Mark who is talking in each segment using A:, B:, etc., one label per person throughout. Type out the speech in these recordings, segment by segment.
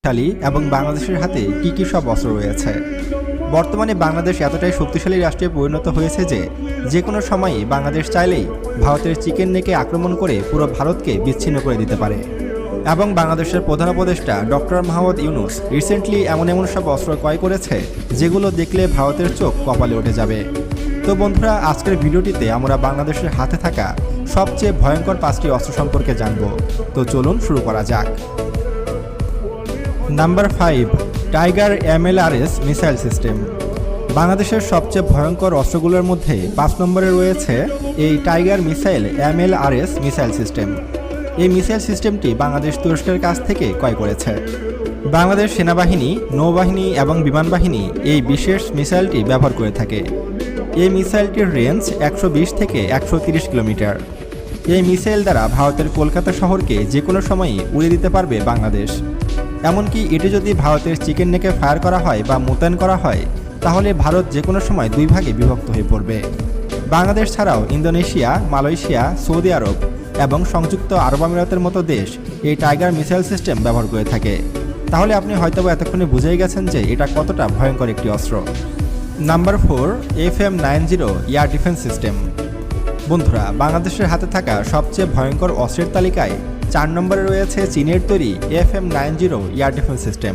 A: শক্তিশালী এবং বাংলাদেশের হাতে কি কি সব অস্ত্র রয়েছে। বর্তমানে বাংলাদেশ এতটাই শক্তিশালী রাষ্ট্রে পরিণত হয়েছে যে কোনো সময়ই বাংলাদেশ চাইলেই ভারতের চিকেন নেকে আক্রমণ করে পুরো ভারতকে বিচ্ছিন্ন করে দিতে পারে। এবং বাংলাদেশের প্রধান উপদেষ্টা ডক্টর মোহাম্মদ ইউনূস রিসেন্টলি এমন সব অস্ত্র ক্রয় করেছে যেগুলো দেখলে ভারতের চোখ কপালে উঠে যাবে। তো বন্ধুরা, আজকের ভিডিওটিতে আমরা বাংলাদেশের হাতে থাকা সবচেয়ে ভয়ঙ্কর 5টি অস্ত্র সম্পর্কে জানব। তো চলুন শুরু করা যাক। Number 5, tiger MLRS missile system. বাংলাদেশের সবচেয়ে ভয়ঙ্কর অস্ত্রগুলোর মধ্যে 5 নম্বরে রয়েছে এই tiger missile MLRS missile system. এই মিসাইল সিস্টেমটি বাংলাদেশ তুরস্কের কাছ থেকে ক্রয় করেছে। বাংলাদেশ সেনাবাহিনী, নৌবাহিনী এবং বিমান বাহিনী এই বিশেষ মিসাইলটি ব্যবহার করে থাকে। এই মিসাইলটির রেঞ্জ 120 থেকে 130 কিলোমিটার। এই মিসাইল দ্বারা ভারতের কলকাতা শহরকে যে কোনো সময়ই উড়িয়ে দিতে পারবে বাংলাদেশ। এমনকি এটি যদি ভারতের চিকেন নেকে ফায়ার করা হয় বা মোতায়েন করা হয়, তাহলে ভারত যে কোনো সময় 2 ভাগে বিভক্ত হয়ে পড়বে। বাংলাদেশ ছাড়াও ইন্দোনেশিয়া, মালয়েশিয়া, সৌদি আরব এবং সংযুক্ত আরব আমিরাতের মতো দেশ এই টাইগার মিসাইল সিস্টেম ব্যবহার করে থাকে। তাহলে আপনি হয়তো এতক্ষণে বুঝেই গেছেন যে এটা কতটা ভয়ঙ্কর একটি অস্ত্র। Number 4, FM90 air defence system. বন্ধুরা, বাংলাদেশের হাতে থাকা সবচেয়ে ভয়ঙ্কর অস্ত্রের তালিকায় 4 নম্বরে রয়েছে চীনের তৈরি FM90 এয়ার ডিফেন্স সিস্টেম।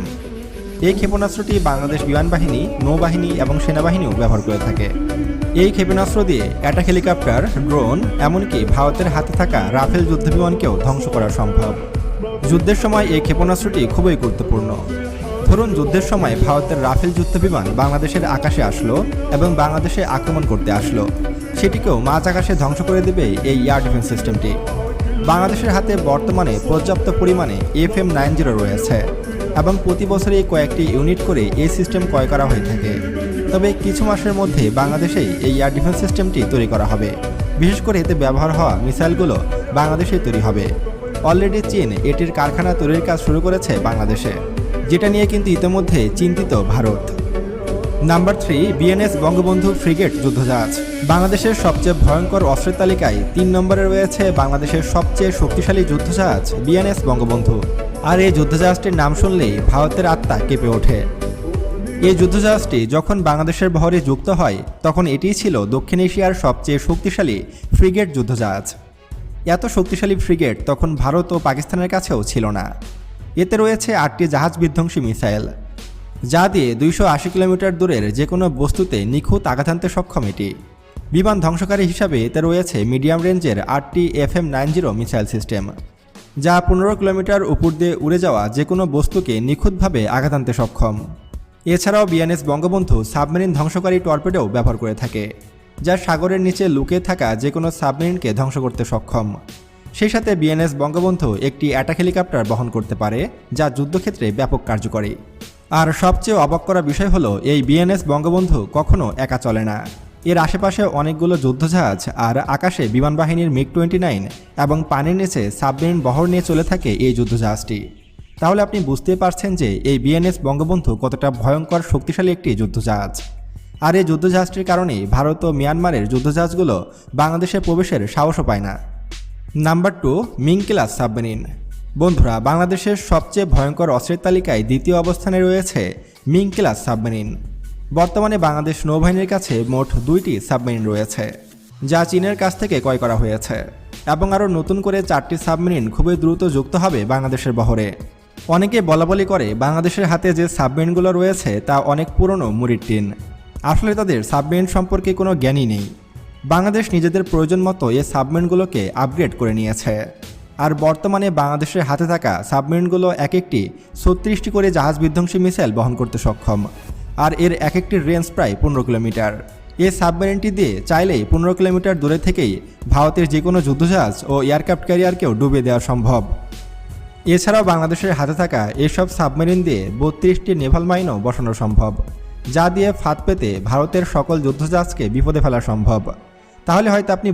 A: এই ক্ষেপণাস্ত্রটি বাংলাদেশ বিমান বাহিনী, নৌবাহিনী এবং সেনাবাহিনীও ব্যবহার করে থাকে। এই ক্ষেপণাস্ত্র দিয়ে অ্যাটাক হেলিকপ্টার, ড্রোন, এমনকি ভারতের হাতে থাকা রাফেল যুদ্ধবিমানকেও ধ্বংস করা সম্ভব। যুদ্ধের সময় এই ক্ষেপণাস্ত্রটি খুবই গুরুত্বপূর্ণ। ধরুন, যুদ্ধের সময় ভারতের রাফেল যুদ্ধবিমান বাংলাদেশের আকাশে আসলো এবং বাংলাদেশে আক্রমণ করতে আসলো, সেটিকেও মাঝ আকাশে ধ্বংস করে দেবে এই এয়ার ডিফেন্স সিস্টেমটি। বাংলাদেশের হাতে বর্তমানে পর্যাপ্ত পরিমাণে FM90 রয়েছে এবং প্রতি বছরই কয়েকটি ইউনিট করে এই সিস্টেম ক্রয় করা হয়ে থাকে। তবে কিছু মাসের মধ্যে বাংলাদেশেই এই এয়ার ডিফেন্স সিস্টেমটি তৈরি করা হবে। বিশেষ করে এতে ব্যবহার হওয়া মিসাইলগুলো বাংলাদেশেই তৈরি হবে। অলরেডি চীন এটির কারখানা তৈরির কাজ শুরু করেছে বাংলাদেশে, যেটা নিয়ে কিন্তু ইতিমধ্যে চিন্তিত Bharat. Number 3, BNS Bangabandhu frigate যুদ্ধজাহাজ। বাংলাদেশের সবচেয়ে ভয়ঙ্কর অস্ত্রের তালিকায় 3 নম্বরে রয়েছে বাংলাদেশের সবচেয়ে শক্তিশালী যুদ্ধজাহাজ বিএনএস বঙ্গবন্ধু। আর এই যুদ্ধজাহাজটির নাম শুনলেই ভারতের আত্মা কেঁপে ওঠে। এই যুদ্ধজাহাজটি যখন বাংলাদেশের বহরে যুক্ত হয়, তখন এটিই ছিল দক্ষিণ এশিয়ার সবচেয়ে শক্তিশালী ফ্রিগেট যুদ্ধজাহাজ। এত শক্তিশালী ফ্রিগেট তখন ভারত ও পাকিস্তানের কাছেও ছিল না। এতে রয়েছে 8টি জাহাজ বিধ্বংসী মিসাইল, যা দিয়ে 280 কিলোমিটার দূরের যে কোনো বস্তুতে নিখুঁত আঘাত হানতে সক্ষম এটি। বিমান ধ্বংসকারী হিসাবে এতে রয়েছে মিডিয়াম রেঞ্জের 8টি FM90 মিসাইল সিস্টেম, যা 15 কিলোমিটার উপর দিয়ে উড়ে যাওয়া যে কোনো বস্তুকে নিখুঁতভাবে আঘাত হানতে সক্ষম। এছাড়াও বিএনএস বঙ্গবন্ধু সাবমেরিন ধ্বংসকারী টর্পেডো ব্যবহার করে থাকে, যা সাগরের নিচে লুকিয়ে থাকা যে কোনো সাবমেরিনকে ধ্বংস করতে সক্ষম। সেই সাথে বিএনএস বঙ্গবন্ধু একটি অ্যাটাক হেলিকপ্টার বহন করতে পারে, যা যুদ্ধক্ষেত্রে ব্যাপক কার্যকরী। আর সবচেয়ে অবাক করা বিষয় হলো, এই বিএনএস বঙ্গবন্ধু কখনো একা চলে না। এর আশেপাশে অনেকগুলো যুদ্ধজাহাজ আর আকাশে বিমান বাহিনীর MiG-29 এবং পানির নিচে সাবমেরিন বহর নিয়ে চলে থাকে এই যুদ্ধজাহাজটি। তাহলে আপনি বুঝতে পারছেন যে এই বিএনএস বঙ্গবন্ধু কতটা ভয়ঙ্কর শক্তিশালী একটি যুদ্ধজাহাজ। আর এই যুদ্ধজাহাজটির কারণেই ভারত ও মিয়ানমারের যুদ্ধজাহাজগুলো বাংলাদেশে প্রবেশের সাহসও পায় না। Number 2, Ming class submarine. বন্ধুরা, বাংলাদেশের সবচেয়ে ভয়ঙ্কর অস্ত্রের তালিকায় 2য় অবস্থানে রয়েছে মিং ক্লাস সাবমেরিন। বর্তমানে বাংলাদেশ নৌবাহিনীর কাছে মোট 2টি সাবমেরিন রয়েছে, যা চীনের কাছ থেকে ক্রয় করা হয়েছে। এবং আরও নতুন করে 4টি সাবমেরিন খুবই দ্রুত যুক্ত হবে বাংলাদেশের বহরে। অনেকে বলাবলি করে বাংলাদেশের হাতে যে সাবমেরিনগুলো রয়েছে তা অনেক পুরনো মুড়ির টিন। আসলে তাদের সাবমেরিন সম্পর্কে কোনো জ্ঞানই নেই। বাংলাদেশ নিজেদের প্রয়োজন মতো এই সাবমেরিনগুলোকে আপগ্রেড করে নিয়েছে। আর বর্তমানে বাংলাদেশের হাতে থাকা সাবমেরিনগুলো এক একটি 36টি করে জাহাজ বিধ্বংসী মিসাইল বহন করতে সক্ষম। আর এর এক একটির রেঞ্জ প্রায় 15 কিলোমিটার। এই সাবমেরিনটি দিয়ে চাইলেই 15 কিলোমিটার দূরে থেকেই ভারতের যে কোনো যুদ্ধজাহাজ ও এয়ারক্রাফট ক্যারিয়ারকেও ডুবিয়ে দেওয়া সম্ভব। এছাড়াও বাংলাদেশের হাতে থাকা এসব সাবমেরিন দিয়ে 32টি নেভাল মাইনও বসানো সম্ভব, যা দিয়ে ফাঁদ পেতে ভারতের সকল যুদ্ধজাহাজকে বিপদে ফেলা সম্ভব। তাহলে হয়তো আপনি